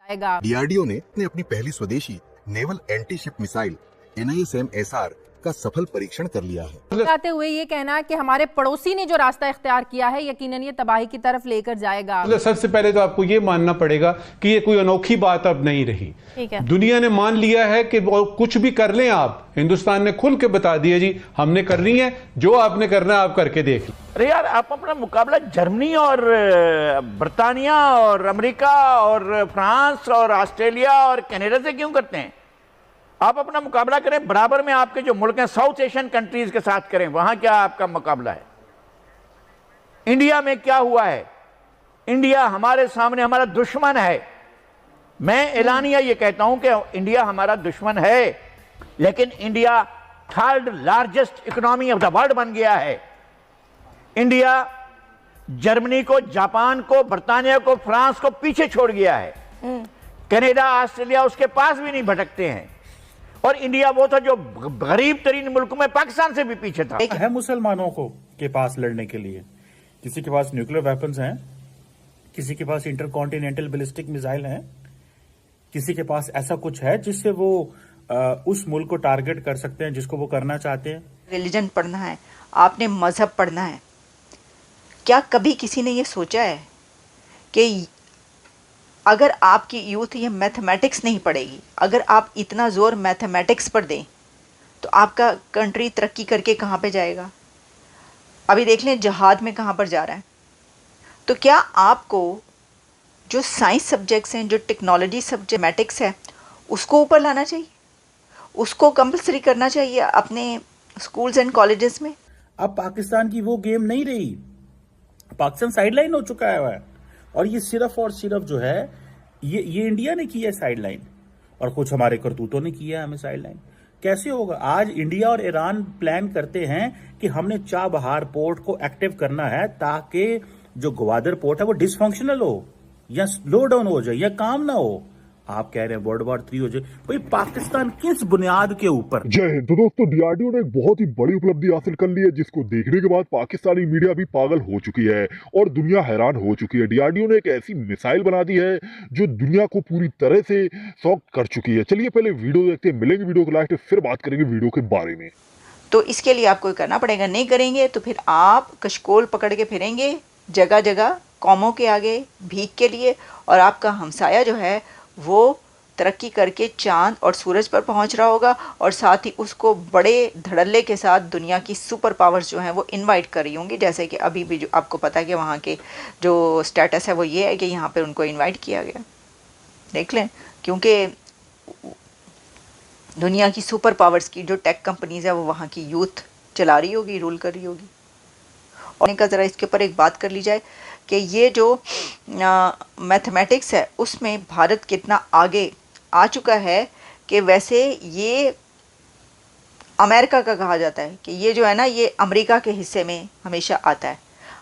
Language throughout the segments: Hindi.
आएगा। डीआरडीओ ने अपनी पहली स्वदेशी naval anti ship missile NISM-SR का सफल परीक्षण कर लिया है। बताते हुए ये कहना कि हमारे पड़ोसी ने जो रास्ता इख्तियार किया है यकीनन ये तबाही की तरफ लेकर जाएगा। सबसे पहले तो आपको ये मानना पड़ेगा कि ये कोई अनोखी बात अब नहीं रही। ठीक है। दुनिया ने मान लिया है कि वो कुछ भी कर लें आप, हिंदुस्तान ने खुल के बता दिया जी हमने करनी है, जो आपने करना है आप करके देख। अरे यार, आप अपना मुकाबला जर्मनी और बर्तानिया और अमेरिका और फ्रांस और ऑस्ट्रेलिया और कनाडा से क्यों करते हैं? आप अपना मुकाबला करें बराबर में आपके जो मुल्क हैं साउथ एशियन कंट्रीज के साथ करें, वहां क्या आपका मुकाबला है? इंडिया में क्या हुआ है? इंडिया हमारे सामने हमारा दुश्मन है। मैं एलानिया ये कहता हूं कि इंडिया हमारा दुश्मन है, लेकिन India third largest economy of the world बन गया है। इंडिया जर्मनी को, जापान को, बर्तानिया को, फ्रांस को पीछे छोड़ गया है। कनाडा, ऑस्ट्रेलिया उसके पास भी नहीं भटकते हैं। और इंडिया वो था जो गरीब तरीन मुल्क में पाकिस्तान से भी पीछे था। है मुसलमानों को के पास लड़ने के लिए, किसी के पास न्यूक्लियर वेपन्स हैं, किसी के पास इंटरकॉन्टिनेंटल बैलिस्टिक मिसाइल हैं, किसी के पास ऐसा कुछ है जिससे वो उस मुल्क को टारगेट कर सकते हैं जिसको वो करना चाहते हैं। रिलीजन पढ़ना है, आपने मजहब पढ़ना है। क्या कभी किसी ने ये सोचा है कि अगर आपकी यूथ ये मैथमेटिक्स नहीं पढ़ेगी, अगर आप इतना जोर मैथमेटिक्स पर दें तो आपका कंट्री तरक्की करके कहाँ पे जाएगा? अभी देख लें जहाद में कहाँ पर जा रहा है। तो क्या आपको जो साइंस सब्जेक्ट्स हैं, जो टेक्नोलॉजी सब्जेक्ट मैटिक्स है, उसको ऊपर लाना चाहिए, उसको कंपलसरी करना चाहिए अपने स्कूल्स एंड कॉलेजेस में। अब पाकिस्तान की वो गेम नहीं रही, पाकिस्तान साइडलाइन हो चुका है। और ये सिर्फ और सिर्फ जो है ये इंडिया ने की है साइडलाइन, और कुछ हमारे करतूतों ने किया है हमें साइडलाइन। कैसे होगा? आज इंडिया और ईरान प्लान करते हैं कि हमने चाबहार पोर्ट को एक्टिव करना है ताकि जो ग्वादर पोर्ट है वो डिसफंक्शनल हो या स्लो डाउन हो जाए या काम ना हो। आप कह रहे हैं वर्ल्ड वॉर 3 हो जाए। भाई पाकिस्तान किस बुनियाद के ऊपर? जय हिंद। तो दोस्तों, डीआरडीओ ने एक बहुत ही बड़ी उपलब्धि हासिल कर ली है, जिसको देखने के बाद पाकिस्तानी मीडिया भी पागल हो चुकी है और दुनिया हैरान हो चुकी है। डीआरडीओ ने एक ऐसी मिसाइल बना दी है जो दुनिया को पूरी तरह से शॉक कर चुकी है। चलिए पहले वीडियो देखते हैं, मिलेंगे वीडियो को लास्ट में, फिर बात करेंगे वीडियो के बारे में। तो इसके लिए आपको करना पड़ेगा, नहीं करेंगे तो फिर आप कशकोल पकड़ के फिरेंगे जगह जगह कौमों के आगे भीख के लिए, और आपका हमसाया जो है वो तरक्की करके चांद और सूरज पर पहुंच रहा होगा, और साथ ही उसको बड़े धड़ल्ले के साथ दुनिया की सुपर पावर्स जो हैं वो इनवाइट कर रही होंगी। जैसे कि अभी भी जो आपको पता है कि वहाँ के जो स्टेटस है वो ये है कि यहाँ पे उनको इनवाइट किया गया। देख लें, क्योंकि दुनिया की सुपर पावर्स की जो टेक कंपनीज है वो वहाँ की यूथ चला रही होगी, रूल कर रही होगी। और का ज़रा इसके ऊपर एक बात कर ली जाए कि ये जो मैथमेटिक्स है उसमें भारत कितना आगे आ चुका है कि वैसे ये अमेरिका का कहा जाता है कि ये जो है ना ये अमेरिका के हिस्से में हमेशा आता है।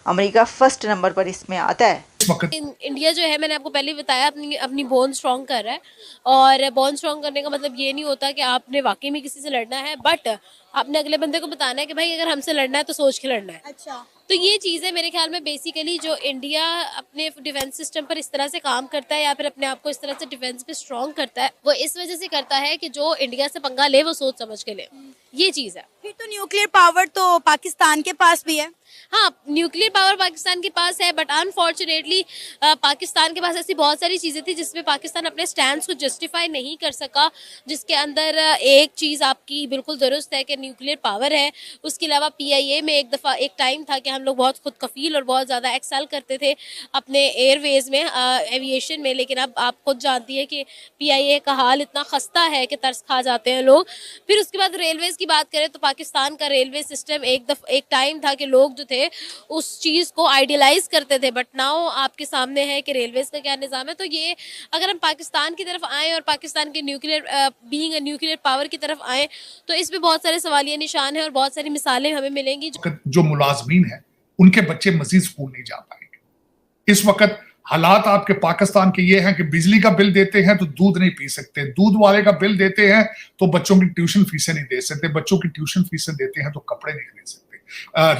अमेरिका फर्स्ट नंबर पर इसमें आता है। इंडिया जो है, मैंने आपको पहले ही बताया, अपनी बॉन्ड स्ट्रॉन्ग कर रहा है। और बॉन्ड स्ट्रॉन्ग करने का मतलब ये नहीं होता कि आपने वाकई में किसी से लड़ना है, बट आपने अगले बंदे को बताना है कि भाई अगर हमसे लड़ना है तो सोच के लड़ना है। अच्छा, तो ये चीज़ें मेरे ख्याल में बेसिकली जो इंडिया अपने डिफेंस सिस्टम पर इस तरह से काम करता है या फिर अपने आप को इस तरह से डिफेंस पे स्ट्रॉन्ग करता है, वो इस वजह से करता है कि जो इंडिया से पंगा ले वो सोच समझ के ले। ये चीज़ है। फिर तो न्यूक्लियर पावर तो पाकिस्तान के पास भी है। हाँ, न्यूक्लियर पावर पाकिस्तान के पास है, बट अनफॉर्चुनेटली पाकिस्तान के पास ऐसी बहुत सारी चीज़ें थी जिसमें पाकिस्तान अपने स्टैंड को जस्टिफाई नहीं कर सका। जिसके अंदर एक चीज़ आपकी बिल्कुल दुरुस्त है कि न्यूक्लियर पावर है। उसके अलावा PIA में एक टाइम था कि हम लोग बहुत खुद कफील और बहुत ज़्यादा एक्सेल करते थे अपने एयरवेज में, एविएशन में, लेकिन अब आप खुद जानती है कि PIA का हाल इतना खस्ता है कि तरस खा जाते हैं लोग। फिर उसके बाद रेलवेज़ की बात करें तो पाकिस्तान का रेलवे सिस्टम एक टाइम था कि लोग जो थे उस चीज़ को आइडियलाइज करते थे, बट नाउ आपके सामने है कि रेलवेज का क्या निज़ाम है। तो ये अगर हम पाकिस्तान की तरफ आएँ और पाकिस्तान के न्यूक्लियर पावर की तरफ आएँ तो इस पे बहुत सारे सवालिया निशान हैं और बहुत सारी मिसालें हमें मिलेंगी। जो मुलाजमीन है उनके बच्चे मजीद स्कूल नहीं जा पाएंगे। इस वक्त हालात आपके पाकिस्तान के ये हैं कि बिजली का बिल देते हैं तो दूध नहीं पी सकते, दूध वाले का बिल देते हैं तो बच्चों की ट्यूशन फीसें नहीं दे सकते, बच्चों की ट्यूशन फीसें देते हैं तो कपड़े नहीं खरीद सकते।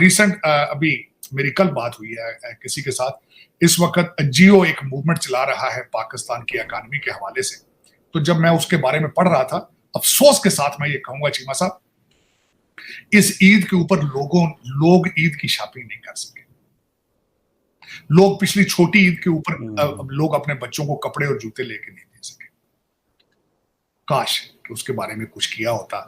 रिसेंट अभी मेरी कल बात हुई है किसी के साथ, इस वक्त जियो एक मूवमेंट चला रहा है पाकिस्तान की इकॉनमी के हवाले से। तो जब मैं उसके बारे में पढ़ रहा था, अफसोस के साथ मैं ये कहूंगा चीमा साहब, इस ईद के ऊपर लोग ईद की शॉपिंग नहीं कर सके। लोग पिछली छोटी ईद के ऊपर लोग अपने बच्चों को कपड़े और जूते लेके नहीं दे सके। काश कि उसके बारे में कुछ किया होता।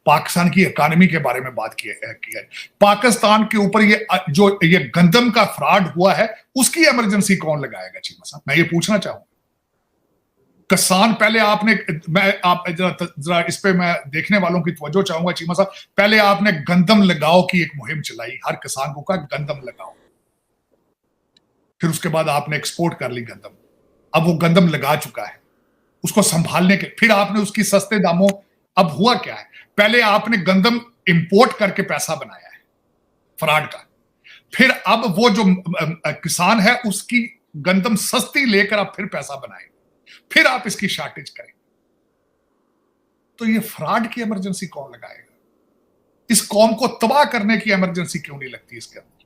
पाकिस्तान की इकॉनमी के बारे में बात किया। पाकिस्तान के ऊपर ये गंदम का फ्रॉड हुआ है, उसकी इमरजेंसी कौन लगाएगा चीमा साहब? मैं ये पूछना चाहूंगा। किसान पहले आप जरा इस पे मैं देखने वालों की तवज्जो चाहूंगा चीमा साहब। पहले आपने गंदम लगाओ की एक मुहिम चलाई, हर किसान को कहा गंदम लगाओ। फिर उसके बाद आपने एक्सपोर्ट कर ली गंदम। अब वो गंदम लगा चुका है, उसको संभालने के फिर आपने उसकी सस्ते दामों, अब हुआ क्या है, पहले आपने गंदम इंपोर्ट करके पैसा बनाया है फ्रॉड का, फिर अब वो जो किसान है उसकी गंदम सस्ती लेकर आप फिर पैसा बनाए, फिर आप इसकी शॉर्टेज करें। तो ये फ्रॉड की इमरजेंसी कौन लगाएगा? इस कौम को तबाह करने की इमरजेंसी क्यों नहीं लगती इसके अंदर?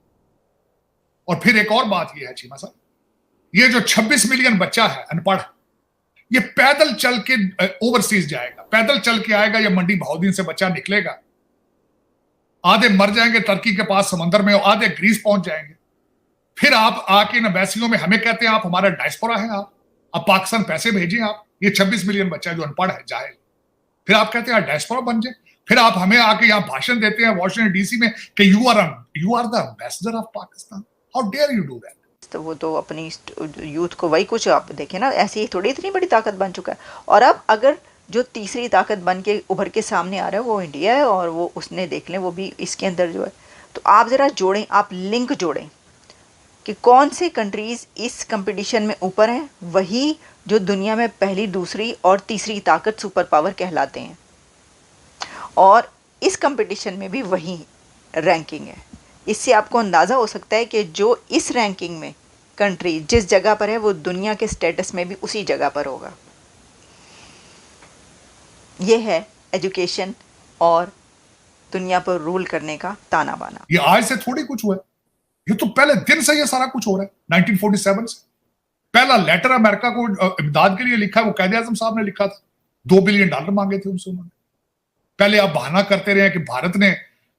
और फिर एक और बात ये है चीमा साहब, ये जो 26 मिलियन बच्चा है अनपढ़, ये पैदल चल के ओवरसीज जाएगा, पैदल चल के आएगा, या मंडी बहाउद्दीन से बच्चा निकलेगा, आधे मर जाएंगे टर्की के पास समंदर में, और आधे ग्रीस पहुंच जाएंगे। फिर आप आके इन एम्बेसियों में हमें कहते हैं आप हमारा डायस्पोरा है, आप पाकिस्तान पैसे भेजें, आप ये 26 मिलियन बच्चा जो अनपढ़ है जाहिल, फिर आप कहते हैं आप डायस्पोरा बन जाए। फिर आप हमें आके यहाँ भाषण देते हैं वॉशिंगटन डीसी में कि you are the ambassador of Pakistan, how dare you do that? तो वो तो अपनी यूथ को वही कुछ आप देखें ना, ऐसी ही थोड़ी इतनी बड़ी ताकत बन चुका है। और अब अगर जो तीसरी ताकत बन के उभर के सामने आ रहा है वो इंडिया है, और वो उसने देख लें वो भी इसके अंदर जो है। तो आप ज़रा जोड़ें, आप लिंक जोड़ें कि कौन से कंट्रीज़ इस कंपटीशन में ऊपर हैं, वही जो दुनिया में पहली, दूसरी और तीसरी ताकत सुपर पावर कहलाते हैं, और इस कंपटीशन में भी वही रैंकिंग है। इससे आपको अंदाज़ा हो सकता है कि जो इस रैंकिंग में कंट्री जिस जगह पर है वो दुनिया के स्टेटस में भी उसी जगह पर होगा। ये है एजुकेशन और दुनिया पर रूल करने का ताना बाना। ये आज से थोड़ी कुछ हुआ है, ये तो पहले दिन से ये सारा कुछ हो रहा है। 1947 से पहला लेटर अमेरिका को इमदाद के लिए लिखा है, वो कायदे आज़म साहब ने लिखा था, $2 बिलियन मांगे थे उनसे उन्होंने। पहले आप बहाना करते रहे कि भारत ने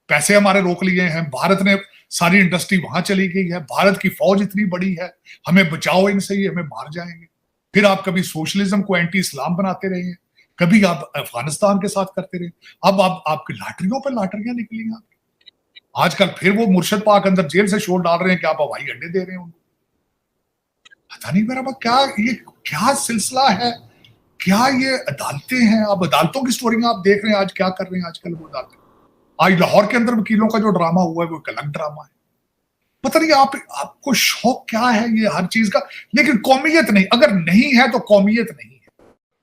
पैसे हमारे रोक लिए हैं, भारत ने सारी इंडस्ट्री वहां चली गई है, भारत की फौज इतनी बड़ी है, हमें बचाओ इनसे, ही हमें मार जाएंगे। फिर आप कभी सोशलिज्म को एंटी इस्लाम बनाते रहे हैं, कभी आप अफगानिस्तान के साथ करते रहे। अब आपकी लाटरियों पर लाटरियां निकली हैं। आजकल फिर वो मुर्शद पाक अंदर जेल से शोर डाल रहे हैं कि आप हवाई अड्डे दे रहे हैं उनको। पता नहीं मेरा क्या सिलसिला है, क्या ये अदालतें हैं? अब अदालतों की स्टोरी आप देख रहे हैं आज क्या कर रहे हैं आजकल वो अदालतें। आज लाहौर के अंदर वकीलों का जो ड्रामा हुआ है वो एक अलग ड्रामा है। पता नहीं आपको शौक क्या है ये हर चीज का, लेकिन कौमियत नहीं, अगर नहीं है तो कौमियत नहीं है।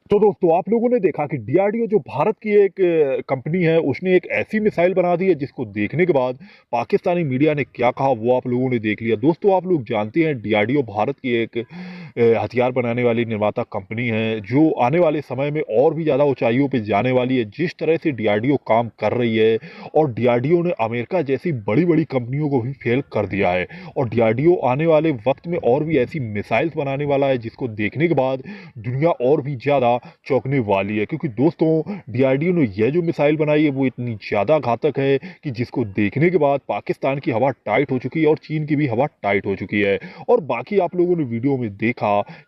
तो दोस्तों आप लोगों ने देखा कि डीआरडीओ जो भारत की एक कंपनी है, उसने एक ऐसी मिसाइल बना दी है जिसको देखने के बाद पाकिस्तानी मीडिया ने क्या कहा वो आप लोगों ने देख लिया। दोस्तों आप लोग जानते हैं डीआरडीओ भारत की एक हथियार बनाने वाली निर्माता कंपनी है जो आने वाले समय में और भी ज़्यादा ऊंचाइयों पे जाने वाली है। जिस तरह से डीआरडीओ काम कर रही है, और डीआरडीओ ने अमेरिका जैसी बड़ी बड़ी कंपनियों को भी फेल कर दिया है, और डीआरडीओ आने वाले वक्त में और भी ऐसी मिसाइल्स बनाने वाला है जिसको देखने के बाद दुनिया और भी ज़्यादा चौंकने वाली है। क्योंकि दोस्तों डीआरडीओ ने यह जो मिसाइल बनाई है वो इतनी ज़्यादा घातक है कि जिसको देखने के बाद पाकिस्तान की हवा टाइट हो चुकी है और चीन की भी हवा टाइट हो चुकी है। और बाकी आप लोगों ने वीडियो में देखा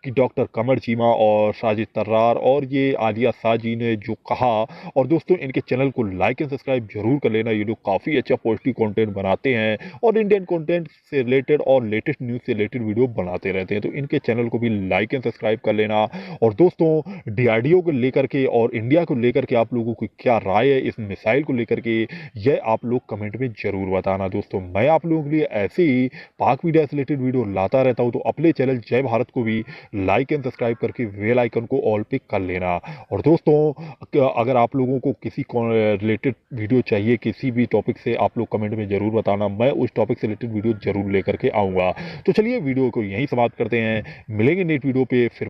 कि डॉक्टर कमर चीमा और साजिद तर्रार और ये आलिया साजी ने जो कहा, और दोस्तों इनके चैनल को लाइक एंड सब्सक्राइब जरूर कर लेना। ये लोग काफ़ी अच्छा पॉजिटिव कंटेंट बनाते हैं और इंडियन कंटेंट से रिलेटेड और लेटेस्ट न्यूज़ से रिलेटेड वीडियो बनाते रहते हैं, तो इनके चैनल को भी लाइक एंड सब्सक्राइब कर लेना। और दोस्तों डीआरडीओ को लेकर के और इंडिया को लेकर के आप लोगों की क्या राय है इस मिसाइल को लेकर के, यह आप लोग कमेंट में जरूर बताना। दोस्तों मैं आप लोगों के लिए ऐसे ही पाक मीडिया से रिलेटेड वीडियो लाता रहता हूं, तो अपने चैनल जय भारत को भी लाइक एंड सब्सक्राइब करके बेल आइकन को ऑल पे कर लेना। और दोस्तों अगर आप लोगों को किसी रिलेटेड वीडियो चाहिए किसी भी टॉपिक से, आप लोग कमेंट में जरूर बताना, मैं उस टॉपिक से रिलेटेड वीडियो जरूर लेकर के आऊँगा। तो चलिए वीडियो को यहीं समाप्त करते हैं, मिलेंगे नेक्स्ट वीडियो पे फिर।